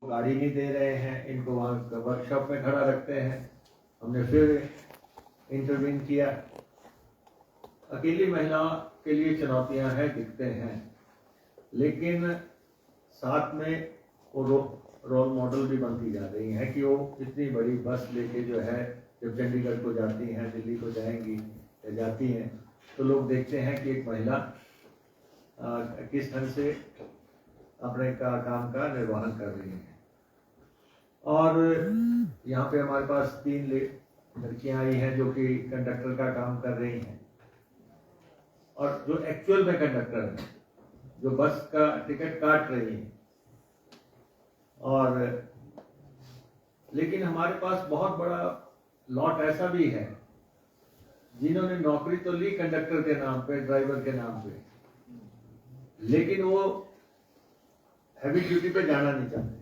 गाड़ी नहीं दे रहे हैं, इनको वहाँ वर्कशॉप में खड़ा रखते हैं। हमने फिर इंटरवीन किया। अकेली महिला के लिए चुनौतियां हैं, दिखते हैं, लेकिन साथ में वो रोल मॉडल भी बनती जा रही हैं कि वो इतनी बड़ी बस लेके जो है जब चंडीगढ़ को जाती हैं, दिल्ली को जाएंगी या जाती हैं, तो लोग देखते हैं कि एक महिला किस ढंग से अपने काम का निर्वहन कर रही है। और यहाँ पे हमारे पास 3 लड़कियां आई हैं जो कि कंडक्टर का काम कर रही हैं, और जो एक्चुअल में कंडक्टर है, जो बस का टिकट काट रही है। और लेकिन हमारे पास बहुत बड़ा लॉट ऐसा भी है जिन्होंने नौकरी तो ली कंडक्टर के नाम पे, ड्राइवर के नाम पे, लेकिन वो हैवी ड्यूटी पे जाना नहीं चाहते।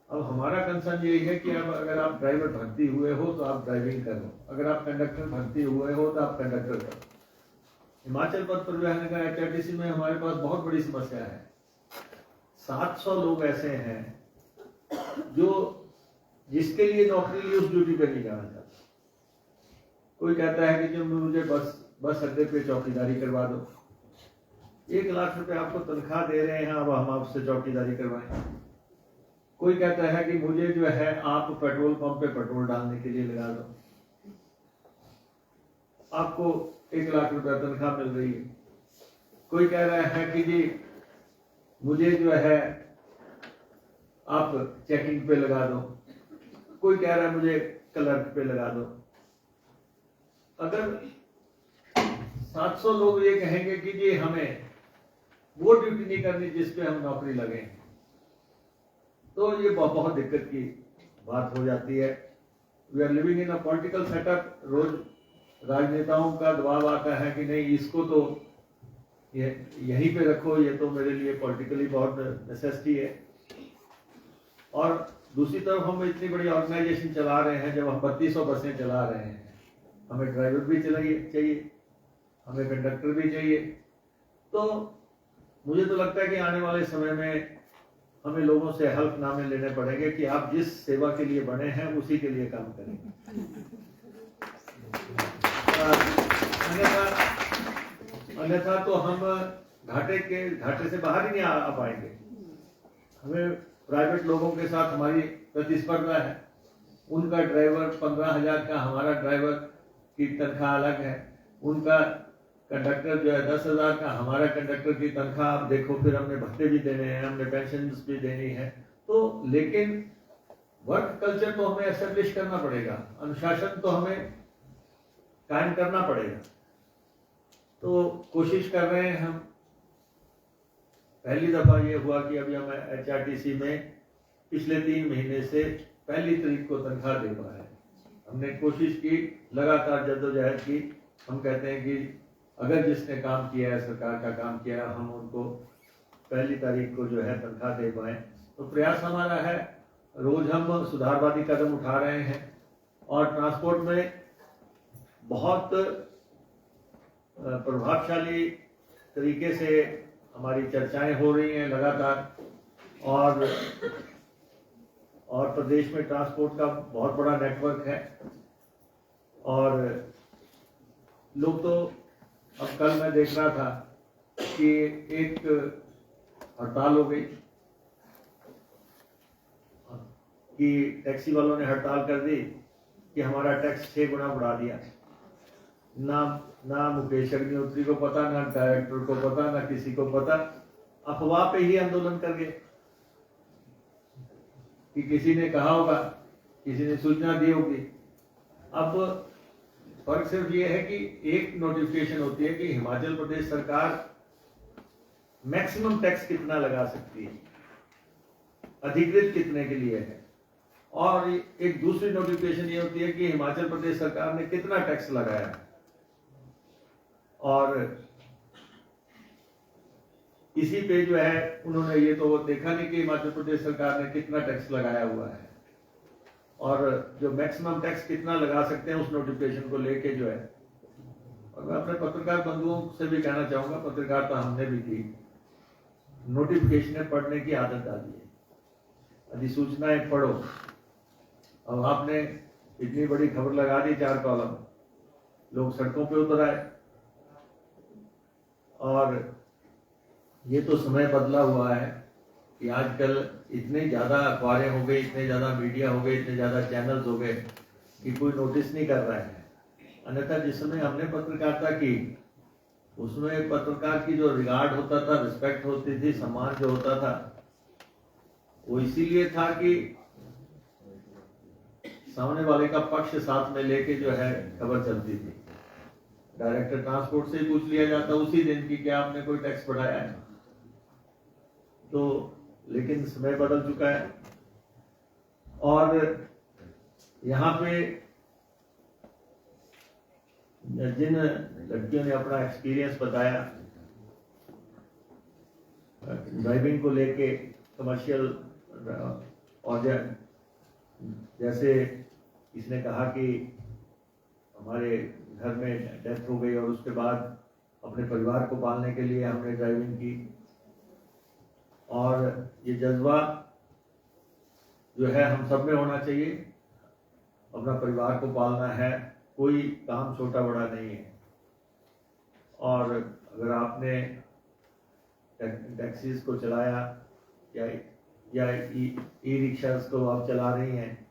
अब हमारा कंसर्न यही है कि अब अगर आप ड्राइवर भर्ती हुए हो तो आप ड्राइविंग करो, अगर आप कंडक्टर भर्ती हुए हो तो आप कंडक्टर करो। हिमाचल पथ परिवहन निगम HRTC में हमारे पास बहुत बड़ी समस्या है। 700 लोग ऐसे हैं जो जिसके लिए नौकरी ली उस ड्यूटी पे नहीं जाना चाहते। कोई कहता है कि जो मुझे बस अड्डे पे चौकीदारी करवा दो, 1 लाख रुपए आपको तनख्वाह दे रहे हैं, अब हम आपसे चौकीदारी करवाएं। कोई कहता है कि मुझे जो है आप पेट्रोल पंप पे पेट्रोल डालने के लिए लगा दो, आपको 1 लाख रुपए तनख्वाह मिल रही है। कोई कह रहा है कि जी मुझे जो है आप चेकिंग पे लगा दो, कोई कह रहा है मुझे क्लर्क पे लगा दो। अगर 700 लोग ये कहेंगे कि जी हमें वो ड्यूटी नहीं करनी जिस पे हम नौकरी लगे, तो ये बहुत दिक्कत की बात हो जाती है। We are living in a political setup. रोज राजनेताओं का दबाव आता है कि नहीं, इसको तो यहीं पे रखो, ये तो मेरे लिए पॉलिटिकली बहुत नेसेसिटी है। और दूसरी तरफ हम इतनी बड़ी ऑर्गेनाइजेशन चला रहे हैं, जब हम 3200 बसें चला रहे हैं, हमें ड्राइवर भी चाहिए, हमें कंडक्टर भी चाहिए। तो मुझे तो लगता है कि आने वाले समय में हमें लोगों से हल्फनामे लेने पड़ेंगे कि आप जिस सेवा के लिए बने हैं उसी के लिए काम करेंगे। अन्यथा तो हम घाटे से बाहर ही नहीं आ पाएंगे। हमें प्राइवेट लोगों के साथ हमारी प्रतिस्पर्धा है। उनका ड्राइवर 15,000 का, हमारा ड्राइवर की तनख्वाह अलग है। उनका कंडक्टर जो है 10,000 का, हमारा कंडक्टर की तनख्वाह आप देखो, फिर हमने भत्ते भी देने हैं, हमने पेंशन भी देनी है। तो लेकिन वर्क कल्चर तो हमें एस्टेब्लिश करना पड़ेगा, अनुशासन तो हमें कायम करना पड़ेगा। तो कोशिश कर रहे हैं हम। पहली दफा ये हुआ कि अभी हम HRTC में पिछले 3 महीने से 1 तारीख को तनख्वाह दे पा रहे हैं। हमने कोशिश की, लगातार जद्दोजहद की। हम कहते हैं कि अगर जिसने काम किया है, सरकार का काम किया है, हम उनको 1 तारीख को जो है तनख्वाह दे पाए। तो प्रयास हमारा है, रोज हम सुधारवादी कदम उठा रहे हैं। और ट्रांसपोर्ट में बहुत प्रभावशाली तरीके से हमारी चर्चाएं हो रही हैं लगातार। और प्रदेश में ट्रांसपोर्ट का बहुत बड़ा नेटवर्क है। और लोग तो, अब कल मैं देख रहा था कि एक हड़ताल हो गई कि टैक्सी वालों ने हड़ताल कर दी कि हमारा टैक्स 6 गुना बढ़ा दिया। ना मुकेश अग्निहोत्री को पता, ना डायरेक्टर को पता, ना किसी को पता। अफवाह पे ही आंदोलन कर गए कि किसी ने कहा होगा, किसी ने सूचना दी होगी। अब फर्क सिर्फ ये है कि एक नोटिफिकेशन होती है कि हिमाचल प्रदेश सरकार मैक्सिमम टैक्स कितना लगा सकती है, अधिकृत कितने के लिए है। और एक दूसरी नोटिफिकेशन ये होती है कि हिमाचल प्रदेश सरकार ने कितना टैक्स लगाया है। और इसी पे जो है उन्होंने ये तो देखा नहीं कि हिमाचल प्रदेश सरकार ने कितना टैक्स लगाया हुआ है, और जो मैक्सिमम टैक्स कितना लगा सकते हैं उस नोटिफिकेशन को लेके जो है। और मैं अपने पत्रकार बंधुओं से भी कहना चाहूंगा, पत्रकारिता हमने भी की, नोटिफिकेशन पढ़ने की आदत डाली है। अधिसूचनाएं पढ़ो। अब आपने इतनी बड़ी खबर लगा दी, 4 कॉलम, लोग सड़कों पे उतर आए। और ये तो समय बदला हुआ है कि आजकल इतने ज़्यादा अखबारें हो गई, इतने ज़्यादा मीडिया हो गए, इतने ज़्यादा चैनल्स हो गए कि कोई नोटिस नहीं कर रहा है। अन्यथा जिस समय हमने पत्रकारिता की, उसमें पत्रकार की जो रिगार्ड होता था, रिस्पेक्ट होती थी, सम्मान जो होता था, वो इसीलिए था कि सामने वाले का पक्ष साथ में लेके जो है खबर चलती थी। डायरेक्टर ट्रांसपोर्ट से ही पूछ लिया जाता उसी दिन की क्या आपने कोई टैक्स बढ़ाया है। तो लेकिन समय बदल चुका है। और यहाँ पे जिन लड़कियों ने अपना एक्सपीरियंस बताया ड्राइविंग को लेके, कमर्शियल, और जैसे इसने कहा कि हमारे घर में डेथ हो गई और उसके बाद अपने परिवार को पालने के लिए हमने ड्राइविंग की, और ये जज्बा जो है हम सब में होना चाहिए। अपना परिवार को पालना है, कोई काम छोटा बड़ा नहीं है। और अगर आपने टैक्सीज को चलाया या ई रिक्शास को आप चला रही हैं,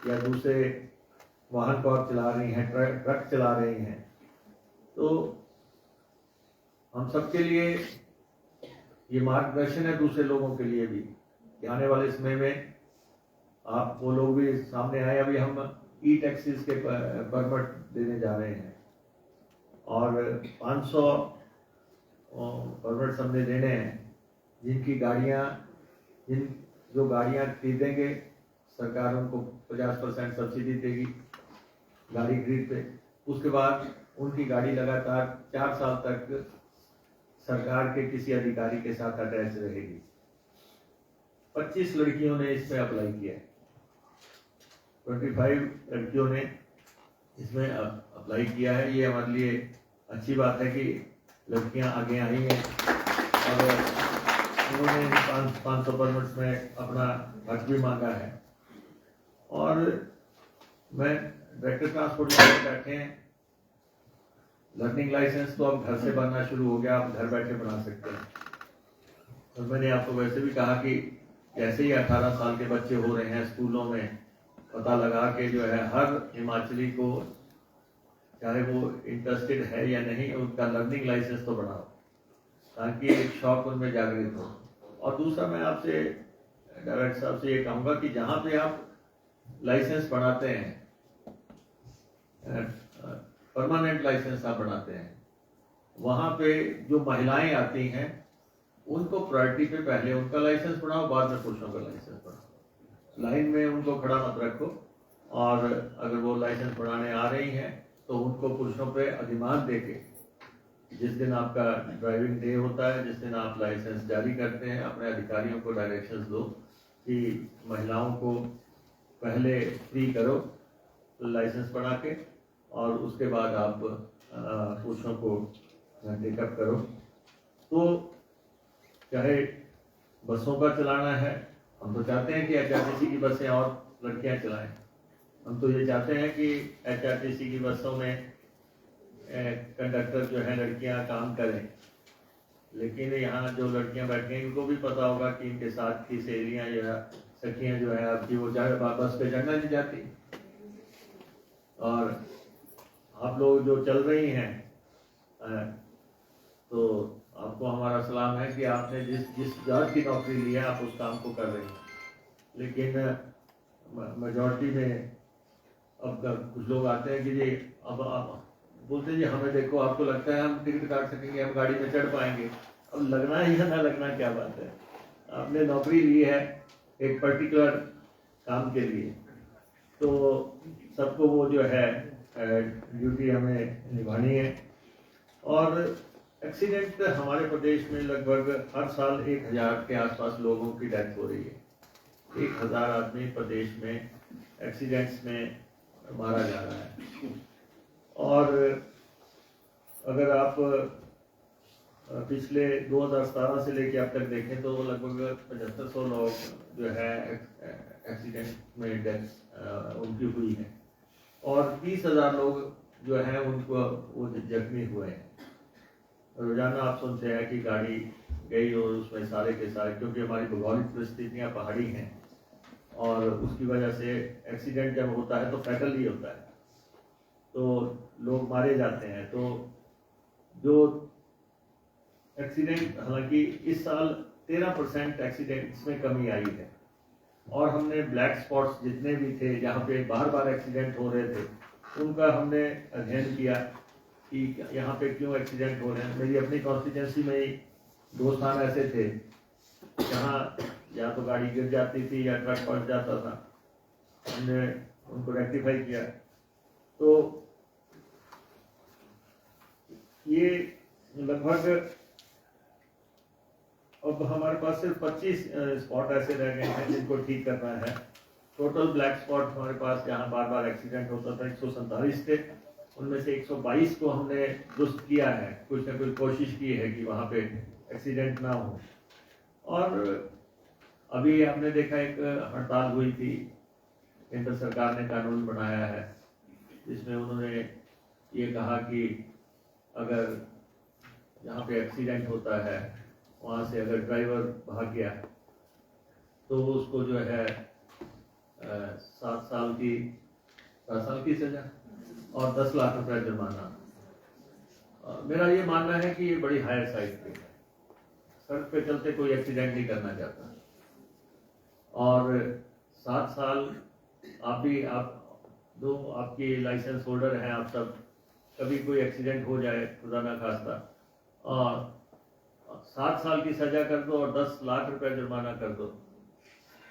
या दूसरे वाहन को आप चला रही हैं, ट्रक चला रही हैं, तो हम सबके लिए ये मार्गदर्शन है, दूसरे लोगों के लिए भी कि आने वाले समय में आप वो लोग भी सामने आए। अभी हम ई टैक्सीज के परमिट देने जा रहे हैं और 500 परमिट हमने देने हैं, जिनकी गाड़ियाँ जो गाड़ियाँ खरीदेंगे सरकार उनको 50% सब्सिडी देगी गाड़ी खरीद पे। उसके बाद उनकी गाड़ी लगातार 4 साल तक सरकार के किसी अधिकारी के साथ अटैच रहेगी। 25 लड़कियों ने इसमें अप्लाई किया है, 25 लड़कियों ने इसमें अप्लाई किया है। ये हमारे लिए अच्छी बात है कि लड़कियां आगे आई हैं और उन्होंने 500 परमिट्स में अपना हक भी मांगा है। और मैं डायरेक्टर ट्रांसपोर्ट में बैठे हैं, लर्निंग लाइसेंस तो अब घर से बनना शुरू हो गया, आप घर बैठे बना सकते हैं। और मैंने आपको वैसे भी कहा कि जैसे ही 18 साल के बच्चे हो रहे हैं स्कूलों में, पता लगा के जो है हर हिमाचली को, चाहे वो इंटरेस्टेड है या नहीं, उनका लर्निंग लाइसेंस तो बनाओ ताकि एक शौक उनमें जागृत हो। और दूसरा मैं आपसे डायरेक्टर साहब से ये कहूँगा कि जहाँ पे आप लाइसेंस बनाते हैं, परमानेंट लाइसेंस आप बनाते हैं, वहाँ पे जो महिलाएं आती हैं उनको प्रायोरिटी पे पहले उनका लाइसेंस बनाओ, बाद में पुरुषों का लाइसेंस बनाओ। लाइन में उनको खड़ा मत रखो। और अगर वो लाइसेंस बनाने आ रही हैं तो उनको पुरुषों पे अधिमान देके, जिस दिन आपका ड्राइविंग डे होता है, जिस दिन आप लाइसेंस जारी करते हैं, अपने अधिकारियों को डायरेक्शंस दो कि महिलाओं को पहले फ्री करो लाइसेंस बना के, और उसके बाद आप पुरुषों को टेकअप करो। तो चाहे बसों का चलाना है, हम तो चाहते हैं कि HRTC की बसें और लड़कियां चलाएं। हम तो ये चाहते हैं कि HRTC की बसों में कंडक्टर जो है लड़कियां काम करें। लेकिन यहाँ जो लड़कियां बैठी हैं इनको भी पता होगा कि इनके साथ की सहेलियां या सखियां जो है आपकी वो बस पे चढ़ना नहीं चाहती। और आप लोग जो चल रही हैं, तो आपको हमारा सलाम है कि आपने जिस जात की नौकरी ली है आप उस काम को कर रहे हैं। लेकिन मेजॉरिटी में अब कुछ लोग आते हैं कि जी अब आप बोलते जी हमें देखो, आपको लगता है हम टिकट काट सकेंगे, हम गाड़ी में चढ़ पाएंगे। अब लगना है या ना लगना क्या बात है, आपने नौकरी ली है एक पर्टिकुलर काम के लिए, तो सबको वो जो है ड्यूटी हमें निभानी है। और एक्सीडेंट हमारे प्रदेश में लगभग हर साल 1000 के आसपास लोगों की डेथ हो रही है। 1000 आदमी प्रदेश में एक्सीडेंट्स में मारा जा रहा है। और अगर आप पिछले 2017 से लेकर अब तक देखें तो लगभग 7500 लोग जो है एक्सीडेंट में डेथ उनकी हुई है और 30,000 लोग जो हैं उनको वो जख्मी हुए हैं। रोजाना आप सुनते हैं कि गाड़ी गई और उसमें सारे के सारे, क्योंकि हमारी भौगोलिक परिस्थितियाँ पहाड़ी हैं और उसकी वजह से एक्सीडेंट जब होता है तो फैटल ही होता है, तो लोग मारे जाते हैं। तो जो एक्सीडेंट, हालांकि इस साल 13% एक्सीडेंट्स में कमी आई है और हमने ब्लैक स्पॉट्स जितने भी थे जहाँ पे बार बार एक्सीडेंट हो रहे थे उनका हमने अध्ययन किया कि यहाँ पे क्यों एक्सीडेंट हो रहे हैं। मेरी अपनी कॉन्स्टिट्यूंसी में ही 2 स्थान ऐसे थे जहाँ या तो गाड़ी गिर जाती थी या ट्रक पलट जाता था, हमने उनको रेक्टिफाई किया। तो ये लगभग अब हमारे पास सिर्फ 25 स्पॉट ऐसे रह गए हैं जिनको ठीक करना है। टोटल ब्लैक स्पॉट हमारे पास जहाँ बार बार एक्सीडेंट होता था 147 थे, उनमें से 122 को हमने दुरुस्त किया है, कुछ ना कुछ कोशिश की है कि वहाँ पे एक्सीडेंट ना हो। और अभी हमने देखा एक हड़ताल हुई थी, केंद्र सरकार ने कानून बनाया है जिसमें उन्होंने ये कहा कि अगर जहाँ पे एक्सीडेंट होता है वहाँ से अगर ड्राइवर भाग गया तो उसको जो है 7 साल की सजा और 10 लाख रुपए जुर्माना। मेरा ये मानना है कि ये बड़ी हायर साइड पे है, सड़क पे चलते कोई एक्सीडेंट नहीं करना चाहता और 7 साल आप आपकी लाइसेंस होल्डर हैं, आप सब, कभी कोई एक्सीडेंट हो जाए खुदा ना खास्ता और 7 साल की सजा कर दो और 10 लाख रुपए जुर्माना कर दो,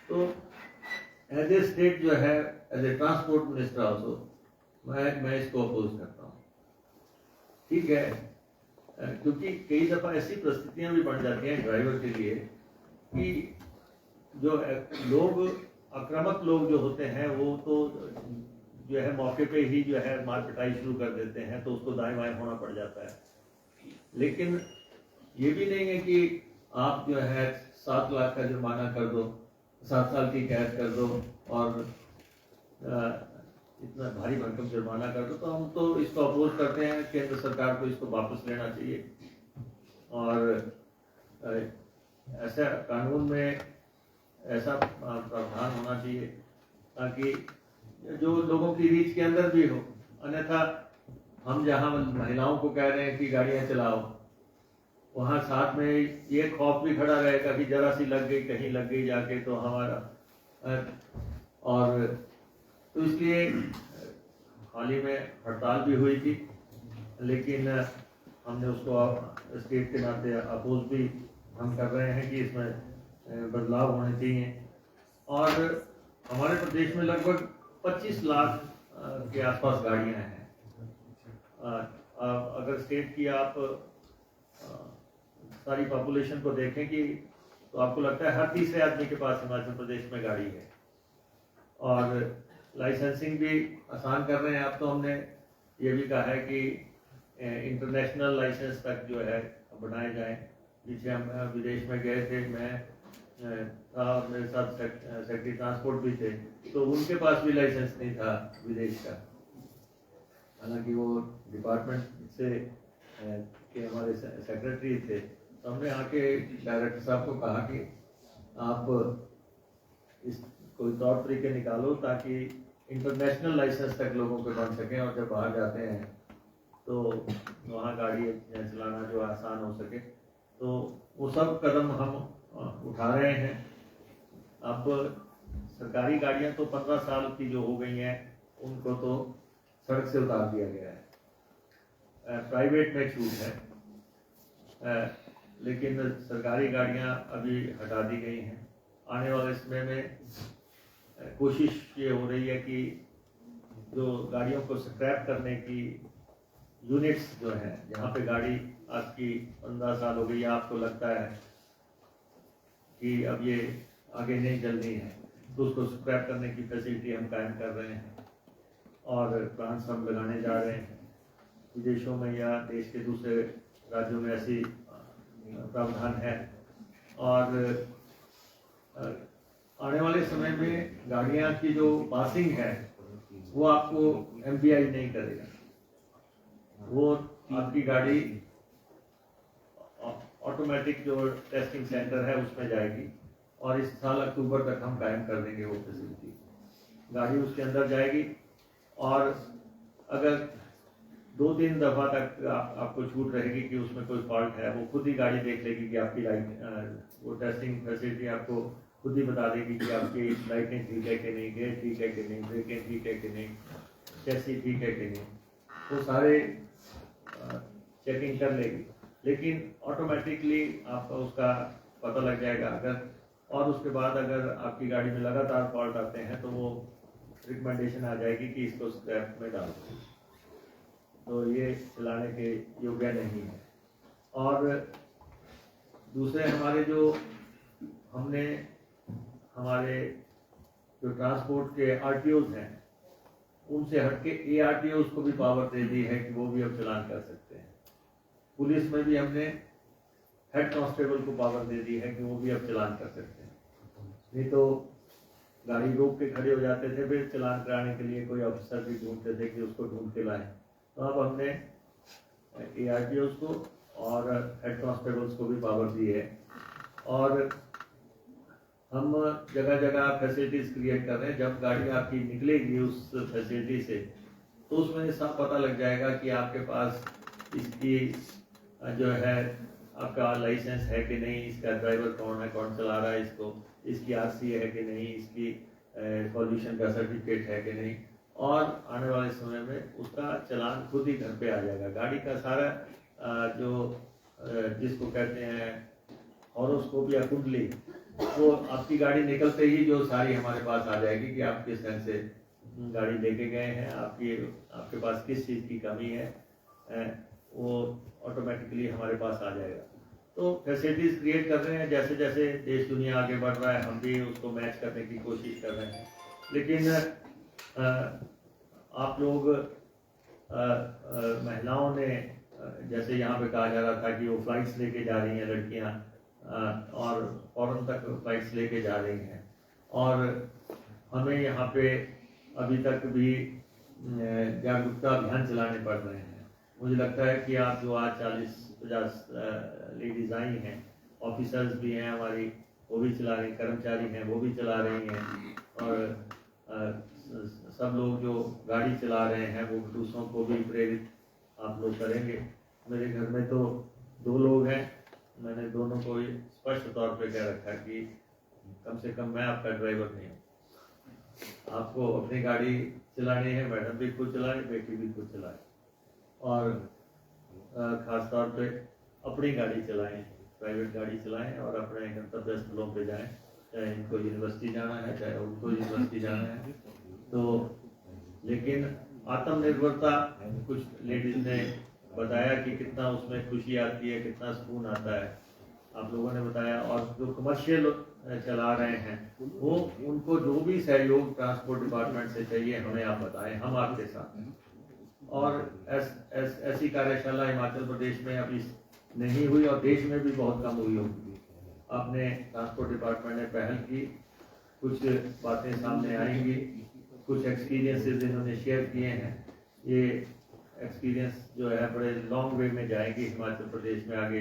तो एज ए स्टेट जो है, as a transport minister also मैं इसको अपोज करता हूँ। ठीक है, क्योंकि कई दफा ऐसी परिस्थितियां भी बन जाती हैं ड्राइवर के लिए कि जो लोग, आक्रामक लोग जो होते हैं वो तो जो है मौके पे ही जो है मार पिटाई शुरू कर देते हैं, तो उसको दाएं बाएं होना पड़ जाता है। लेकिन ये भी नहीं है कि आप जो है 7 लाख का जुर्माना कर दो, 7 साल की कैद कर दो और इतना भारी भरकम जुर्माना कर दो। तो हम तो इसको अपोज करते हैं, केंद्र सरकार को इसको वापस लेना चाहिए और ऐसा कानून में ऐसा प्रावधान होना चाहिए ताकि जो लोगों की रीच के अंदर भी हो। अन्यथा हम जहां महिलाओं को कह रहे हैं कि गाड़ियां चलाओ, वहां साथ में ये खौफ भी खड़ा रहेगा कि जरा सी लग गई, कहीं लग गई जाके तो हमारा। और तो इसलिए हाल ही में हड़ताल भी हुई थी, लेकिन हमने उसको स्टेट के नाते अपोज भी हम कर रहे हैं कि इसमें बदलाव होने चाहिए। और हमारे प्रदेश में लगभग 25 लाख के आसपास गाड़ियां हैं। अगर स्टेट की आप सारी पॉपुलेशन को देखें कि तो आपको लगता है हर तीसरे आदमी के पास हिमाचल प्रदेश में गाड़ी है। और लाइसेंसिंग भी आसान कर रहे हैं। अब तो हमने ये भी कहा है कि इंटरनेशनल लाइसेंस तक जो है बनाए जाएं। पीछे हम विदेश में गए थे, मैं था और मेरे साथ सेक्रेटरी ट्रांसपोर्ट भी थे, तो उनके पास भी लाइसेंस नहीं था विदेश का, हालांकि वो डिपार्टमेंट से के हमारे सेक्रेटरी थे। तो हमने आके डायरेक्टर साहब को कहा कि आप इस कोई तौर तरीके निकालो ताकि इंटरनेशनल लाइसेंस तक लोगों के बन सकें और जब बाहर जाते हैं तो वहाँ गाड़ी चलाना जो आसान हो सके। तो वो सब कदम हम उठा रहे हैं। अब सरकारी गाड़ियाँ तो 15 साल की जो हो गई हैं उनको तो सड़क से उतार दिया गया है, प्राइवेट में छूट है, लेकिन सरकारी गाड़ियाँ अभी हटा दी गई हैं। आने वाले समय में कोशिश ये हो रही है कि जो गाड़ियों को स्क्रैप करने की यूनिट्स जो हैं, जहाँ पे गाड़ी आपकी 15 साल हो गई, आपको लगता है कि अब ये आगे नहीं चलनी है, तो उसको स्क्रैप करने की फैसिलिटी हम कायम कर रहे हैं और प्लान्स हम लगाने जा रहे हैं। विदेशों में या देश के दूसरे राज्यों में ऐसी प्रावधान है। और आने वाले समय में गाड़ियां की जो पासिंग है वो आपको एमपीआई नहीं करेगा, वो आपकी गाड़ी ऑटोमेटिक जो टेस्टिंग सेंटर है उसमें जाएगी और इस साल अक्टूबर तक हम कायम कर देंगे वो फैसिलिटी। गाड़ी उसके अंदर जाएगी और अगर 2-3 दफा तक आपको छूट रहेगी कि उसमें कोई फॉल्ट है, वो खुद ही गाड़ी देख लेगी कि आपकी लाइट, वो टेस्टिंग फैसिलिटी आपको खुद ही बता देगी कि आपकी लाइटें ठीक है कि नहीं, गेट ठीक है कि नहीं, ब्रेकें ठीक है कि नहीं, चैसी ठीक है कि नहीं, वो सारे चेकिंग कर लेगी। लेकिन ऑटोमेटिकली आपका उसका पता लग जाएगा अगर, और उसके बाद अगर आपकी गाड़ी में लगातार फॉल्ट आते हैं तो वो रिकमेंडेशन आ जाएगी कि इसको स्क्रैप में डाल दो, तो ये चलाने के योग्य नहीं है। और दूसरे हमारे जो हमने हमारे जो ट्रांसपोर्ट के आरटीओज हैं उनसे हटके एआरटीओज को भी पावर दे दी है कि वो भी अब चलान कर सकते हैं। पुलिस में भी हमने हेड कांस्टेबल को पावर दे दी है कि वो भी अब चलान कर सकते हैं। नहीं तो गाड़ी रोक के खड़े हो जाते थे, फिर चलान कराने के लिए कोई ऑफिसर भी ढूंढते थे कि उसको ढूंढ के लाएं। तो अब हमने एआरटीओज को और हेड कांस्टेबल्स को भी पावर दी है और हम जगह जगह फैसिलिटीज क्रिएट कर रहे हैं। जब गाड़ी आपकी निकलेगी उस फैसिलिटी से तो उसमें साफ पता लग जाएगा कि आपके पास इसकी जो है आपका लाइसेंस है कि नहीं, इसका ड्राइवर कौन है, कौन चला रहा है इसको, इसकी आरसी है कि नहीं, इसकी पॉल्यूशन का सर्टिफिकेट है कि नहीं, और आने वाले समय में उसका चलान खुद ही घर पे आ जाएगा। गाड़ी का सारा जो जिसको कहते हैं हॉरोस्कोप या कुंडली, वो आपकी गाड़ी निकलते ही जो सारी हमारे पास आ जाएगी कि आप किस ढंग से गाड़ी लेके गए हैं, आपके पास किस चीज़ की कमी है, वो ऑटोमेटिकली हमारे पास आ जाएगा। तो फैसिलिटीज क्रिएट कर रहे हैं, जैसे जैसे देश दुनिया आगे बढ़ रहा है हम भी उसको मैच करने की कोशिश कर रहे हैं। लेकिन आप लोग महिलाओं ने, जैसे यहाँ पे कहा जा रहा था कि वो फ्लाइट्स लेके जा रही हैं लड़कियाँ और फॉरेन तक फ्लाइट्स लेके जा रही हैं, और हमें यहाँ पे अभी तक भी जागरूकता अभियान चलाने पड़ रहे हैं। मुझे लगता है कि आप जो आज 40-50 लेडीज आई हैं, ऑफिसर्स भी हैं हमारी, वो भी चला रही, कर्मचारी हैं वो भी चला रही हैं, और सब लोग जो गाड़ी चला रहे हैं वो दूसरों को भी प्रेरित आप लोग करेंगे। मेरे घर में तो 2 लोग हैं, मैंने दोनों को स्पष्ट तौर पे कह रखा कि कम से कम मैं आपका ड्राइवर नहीं हूँ, आपको अपनी गाड़ी चलानी है, मैडम भी खुद चलाए, बेटी भी खुद चलाए, और ख़ास तौर पे अपनी गाड़ी चलाएं, प्राइवेट गाड़ी चलाएं और अपने गंतव्य स्थलों पे जाएं, चाहे इनको यूनिवर्सिटी जाना है, चाहे उनको यूनिवर्सिटी जाना है। तो लेकिन आत्मनिर्भरता, कुछ लेडीज ने बताया कि कितना उसमें खुशी आती है, कितना सुकून आता है, आप लोगों ने बताया। और जो कमर्शियल चला रहे हैं वो, उनको जो भी सहयोग ट्रांसपोर्ट डिपार्टमेंट से चाहिए हमें आप बताएं, हम आपके साथ हैं। और ऐसी कार्यशाला हिमाचल प्रदेश में अभी नहीं हुई और देश में भी बहुत कम हुई होगी। अपने ट्रांसपोर्ट डिपार्टमेंट ने पहल की, कुछ बातें सामने आएंगी, कुछ एक्सपीरियंसेस इन्होंने शेयर किए हैं। ये एक्सपीरियंस जो है बड़े लॉन्ग वे में जाएंगे हिमाचल प्रदेश में आगे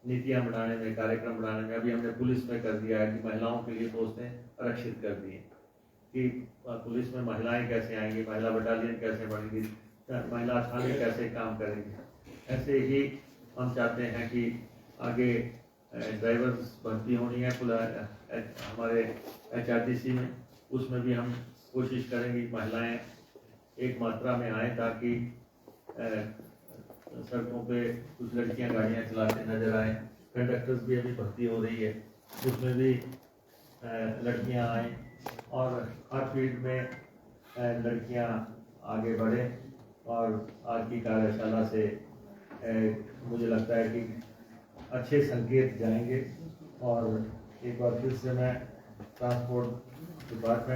नीतियां बनाने में, कार्यक्रम बनाने में। अभी हमने पुलिस में कर दिया है कि महिलाओं के लिए पोस्टें आरक्षित कर दी कि पुलिस में महिलाएं कैसे आएंगी, महिला बटालियन कैसे बनेगी, महिला थाने कैसे काम करेंगे। ऐसे ही हम चाहते हैं कि आगे ड्राइवर्स भर्ती होनी है हमारे HRTC में, उसमें भी हम कोशिश करेंगे महिलाएं एक मात्रा में आए ताकि सड़कों पे कुछ लड़कियां गाड़ियां चलाते नजर आए। कंडक्टर्स भी अभी भर्ती हो रही है, उसमें भी लड़कियां आए और हर फील्ड में लड़कियां आगे बढ़ें। और आज की कार्यशाला से मुझे लगता है कि अच्छे संकेत जाएंगे। और एक बार फिर से मैं ट्रांसपोर्ट डिपार्टमेंट